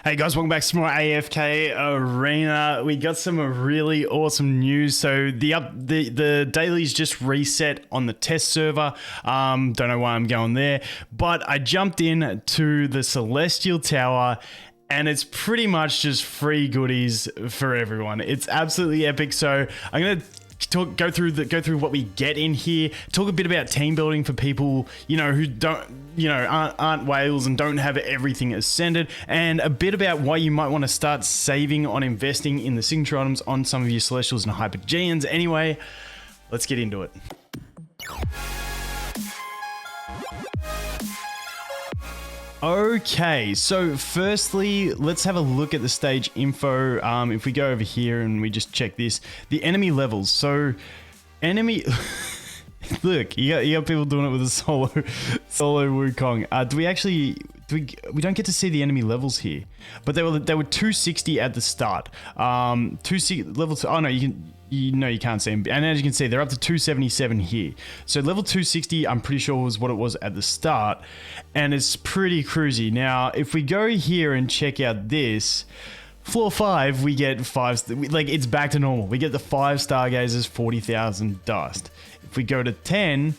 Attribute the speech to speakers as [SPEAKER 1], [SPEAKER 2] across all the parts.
[SPEAKER 1] Hey guys, welcome back to more AFK Arena. We got some really awesome news. So the daily's just reset on the test server. Don't know why I'm going there, but I jumped in to the Celestial Tower and it's pretty much just free goodies for everyone. It's absolutely epic. So I'm gonna go through what we get in here, talk a bit about team building for people who aren't whales and don't have everything ascended, and a bit about why you might want to start saving on investing in the signature items on some of your celestials and hypergeans. Anyway, let's get into it. Okay, so firstly, let's have a look at the stage info. If we go over here and we just check this, the enemy levels. So, enemy, look, you got people doing it with a solo Wukong. We don't get to see the enemy levels here, but they were 260 at the start. 260 level. Oh no, you can't see them. And as you can see, they're up to 277 here. So level 260, I'm pretty sure was what it was at the start, and it's pretty cruisy. Now, if we go here and check out this, floor 5, we get 5, like it's back to normal. We get the 5 stargazers, 40,000 dust. If we go to 10,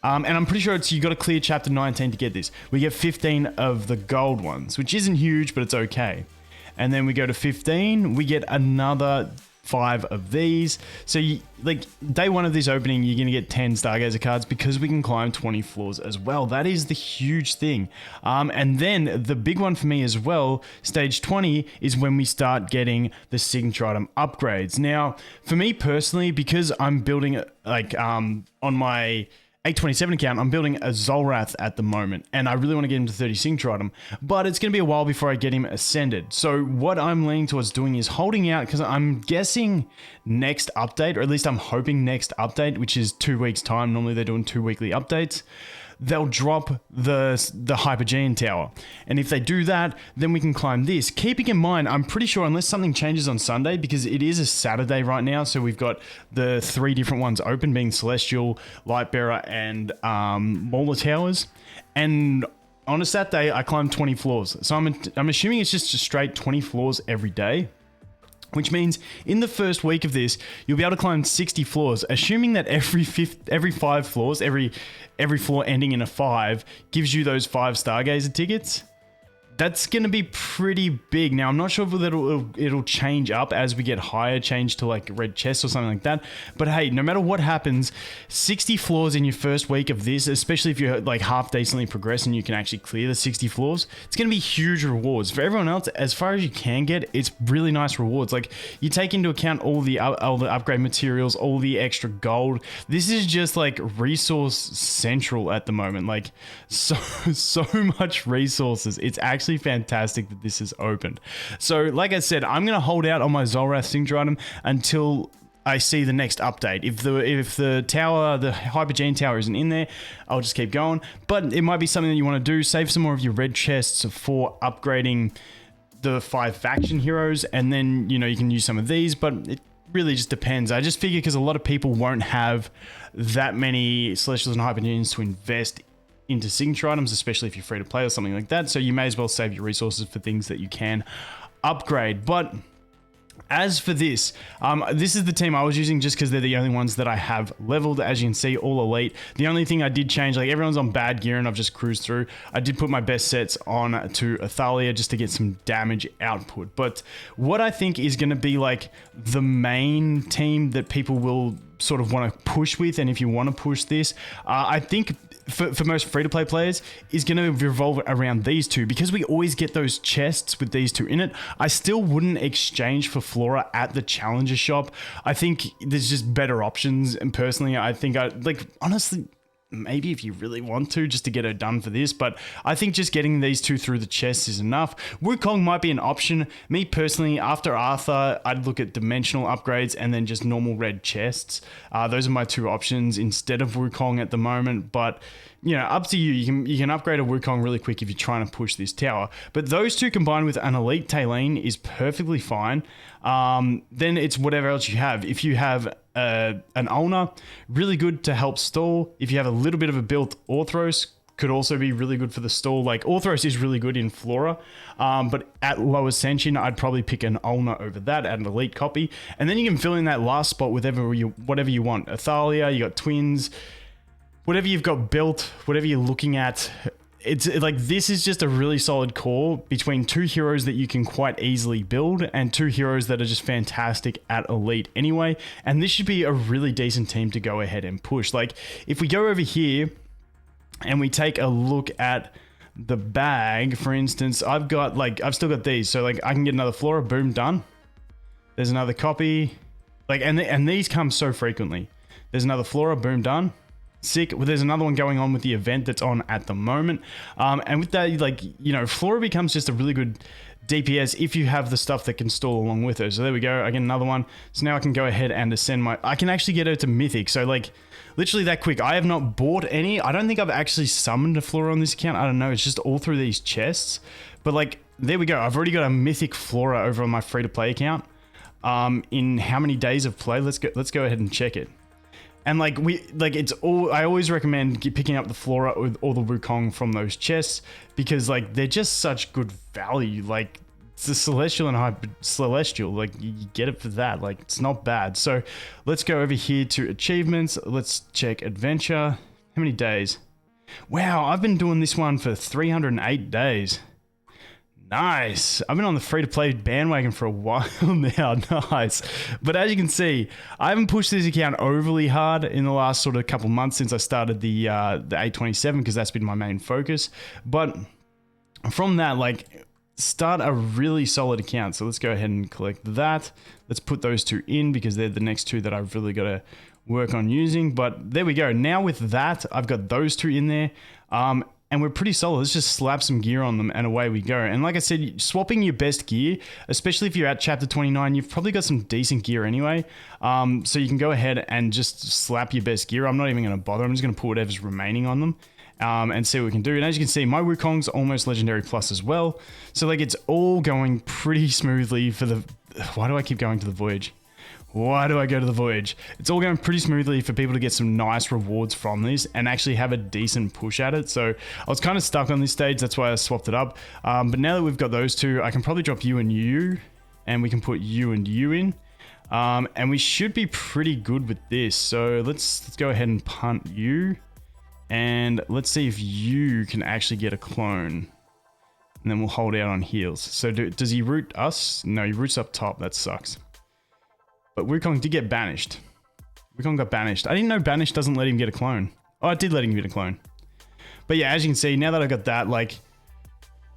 [SPEAKER 1] and I'm pretty sure you got to clear chapter 19 to get this. We get 15 of the gold ones, which isn't huge, but it's okay. And then we go to 15, we get another 5 of these. So day one of this opening, you're going to get 10 Stargazer cards because we can climb 20 floors as well. That is the huge thing. And then the big one for me as well, stage 20, is when we start getting the signature item upgrades. Now, for me personally, because I'm building on my 827 account, I'm building a Zolrath at the moment, and I really want to get him to 30 signature item, but it's going to be a while before I get him ascended. So what I'm leaning towards doing is holding out, because I'm guessing next update, or at least I'm hoping next update, which is 2 weeks time. Normally they're doing 2 weekly updates. They'll drop the hypergean tower, and if they do that, then we can climb this. Keeping in mind, I'm pretty sure unless something changes on Sunday, because it is a Saturday right now, so we've got the 3 different ones open, being Celestial, Lightbearer, and Mauler towers. And on a Saturday, I climbed 20 floors, so I'm assuming it's just a straight 20 floors every day. Which means in the first week of this, you'll be able to climb 60 floors, assuming that every 5 floors, every floor ending in a 5 gives you those 5 Stargazer tickets. That's going to be pretty big. Now, I'm not sure if it'll change up as we get higher, change to like red chests or something like that. But hey, no matter what happens, 60 floors in your first week of this, especially if you're like half decently progressing, you can actually clear the 60 floors. It's going to be huge rewards. For everyone else, as far as you can get, it's really nice rewards. Like, you take into account all the upgrade materials, all the extra gold. This is just like resource central at the moment. Like, so much resources. It's actually fantastic that this is opened. So like I said, I'm going to hold out on my Zolrath signature item until I see the next update. If the tower, the hypergean tower isn't in there, I'll just keep going. But it might be something that you want to do. Save some more of your red chests for upgrading the 5 faction heroes, and then you can use some of these, but it really just depends. I just figure because a lot of people won't have that many celestials and hypergeans to invest into signature items, especially if you're free to play or something like that. So you may as well save your resources for things that you can upgrade. But as for this, this is the team I was using just because they're the only ones that I have leveled. As you can see, all elite. The only thing I did change, like everyone's on bad gear and I've just cruised through, I did put my best sets on to Athalia just to get some damage output. But what I think is going to be like the main team that people will sort of want to push with, and if you want to push this, I think for most free-to-play players is going to revolve around these two, because we always get those chests with these two in it. I still wouldn't exchange for Flora at the Challenger shop. I think there's just better options, and personally, I think honestly, maybe if you really want to, just to get her done for this, but I think just getting these two through the chests is enough. Wukong might be an option. Me personally, after Arthur, I'd look at dimensional upgrades and then just normal red chests. Those are my 2 options instead of Wukong at the moment, but up to you. You can upgrade a Wukong really quick if you're trying to push this tower. But those 2 combined with an elite Talene is perfectly fine. Then it's whatever else you have. If you have an Ulna, really good to help stall. If you have a little bit of a built Orthros, could also be really good for the stall. Like Orthros is really good in Flora, but at low Ascension, I'd probably pick an Ulna over that at an elite copy. And then you can fill in that last spot with whatever you want. Athalia, you got Twins, whatever you've got built, whatever you're looking at. It's like, this is just a really solid core between two heroes that you can quite easily build and two heroes that are just fantastic at elite anyway. And this should be a really decent team to go ahead and push. Like if we go over here and we take a look at the bag, for instance, I've still got these. So like I can get another Flora, boom, done. There's another copy. Like, and these come so frequently. There's another Flora, boom, done. Sick. Well, there's another one going on with the event that's on at the moment. And with that, like, you know, Flora becomes just a really good DPS if you have the stuff that can stall along with her. So there we go. I get another one. So now I can go ahead and ascend I can actually get her to Mythic. So like literally that quick. I have not bought any. I don't think I've actually summoned a Flora on this account. I don't know. It's just all through these chests. But like, there we go. I've already got a Mythic Flora over on my free-to-play account. In how many days of play? Let's go ahead and check it. And like I always recommend picking up the Flora or the Wukong from those chests because like they're just such good value. Like it's the Celestial and Hyper Celestial, like you get it for that. Like it's not bad. So let's go over here to achievements. Let's check adventure. How many days? Wow, I've been doing this one for 308 days. Nice. I've been on the free-to-play bandwagon for a while now. Nice. But as you can see, I haven't pushed this account overly hard in the last sort of couple months since I started the 827 because that's been my main focus. But from that, like, start a really solid account. So let's go ahead and collect that. Let's put those two in because they're the next two that I've really got to work on using. But there we go. Now with that, I've got those two in there. And we're pretty solid. Let's just slap some gear on them and away we go. And like I said, swapping your best gear, especially if you're at chapter 29, you've probably got some decent gear anyway. So you can go ahead and just slap your best gear. I'm not even going to bother. I'm just going to put whatever's remaining on them and see what we can do. And as you can see, my Wukong's almost legendary plus as well. So like it's all going pretty smoothly for the... Why do I keep going to the Voyage? Why do I go to the Voyage? It's all going pretty smoothly for people to get some nice rewards from this and actually have a decent push at it. So I was kind of stuck on this stage. That's why I swapped it up. But now that we've got those two, I can probably drop you and you, and we can put you and you in. And we should be pretty good with this. So let's go ahead and punt you. And let's see if you can actually get a clone. And then we'll hold out on heals. So does he root us? No, he roots up top. That sucks. But Wukong did get banished. Wukong got banished. I didn't know banish doesn't let him get a clone. Oh, it did let him get a clone. But yeah, as you can see, now that I got that, like,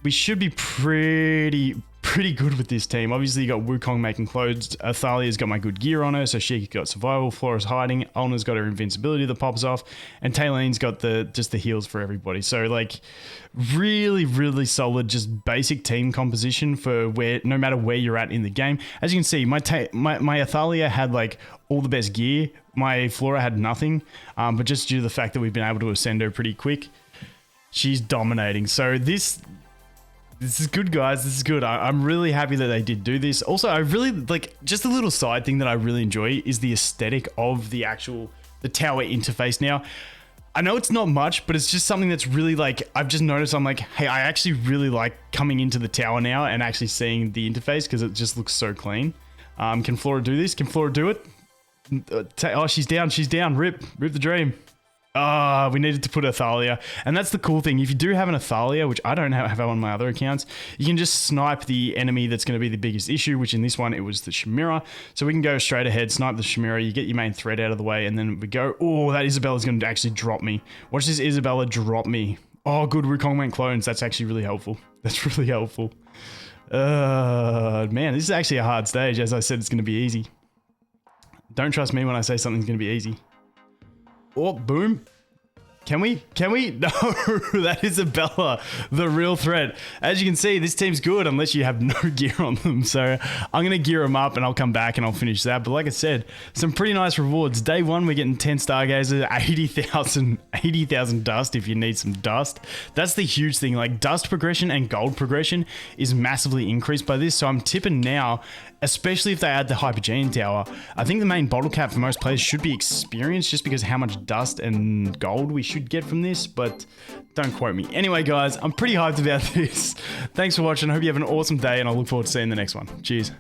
[SPEAKER 1] we should be pretty good with this team. Obviously, you got Wukong making clothes. Athalia's got my good gear on her, so she got survival. Flora's hiding. Ulna's got her invincibility that pops off. And Tayleen's got just the heals for everybody. So, like, really solid, just basic team composition for no matter where you're at in the game. As you can see, my Athalia had, like, all the best gear. My Flora had nothing. But just due to the fact that we've been able to ascend her pretty quick, she's dominating. So this is good, guys. This is good. I'm really happy that they did do this. Also, I really like, just a little side thing that I really enjoy is the aesthetic of the tower interface now. I know it's not much, but it's just something that's really like, I've just noticed, I'm like, hey, I actually really like coming into the tower now and actually seeing the interface because it just looks so clean. Can Flora do this? Can Flora do it? Oh, she's down. She's down. Rip the dream. We needed to put Athalia. And that's the cool thing. If you do have an Athalia, which I don't have on my other accounts, you can just snipe the enemy that's going to be the biggest issue, which in this one, it was the Chimera. So we can go straight ahead, snipe the Chimera, you get your main threat out of the way, and then we go, oh, that Isabella's going to actually drop me. Watch this Isabella drop me. Oh, good, Wukong went clones. That's actually really helpful. That's really helpful. Man, this is actually a hard stage. As I said, it's going to be easy. Don't trust me when I say something's going to be easy. Oh, boom. Can we? No, that is Isabella, the real threat. As you can see, this team's good unless you have no gear on them. So I'm going to gear them up and I'll come back and I'll finish that. But like I said, some pretty nice rewards. Day one, we're getting 10 Stargazers, 80,000 dust if you need some dust. That's the huge thing. Like dust progression and gold progression is massively increased by this. So I'm tipping now, especially if they add the Hypergean Tower, I think the main bottle cap for most players should be experience just because how much dust and gold we should should get from this, but don't quote me. Anyway, guys, I'm pretty hyped about this. Thanks for watching. I hope you have an awesome day, and I look forward to seeing the next one. Cheers.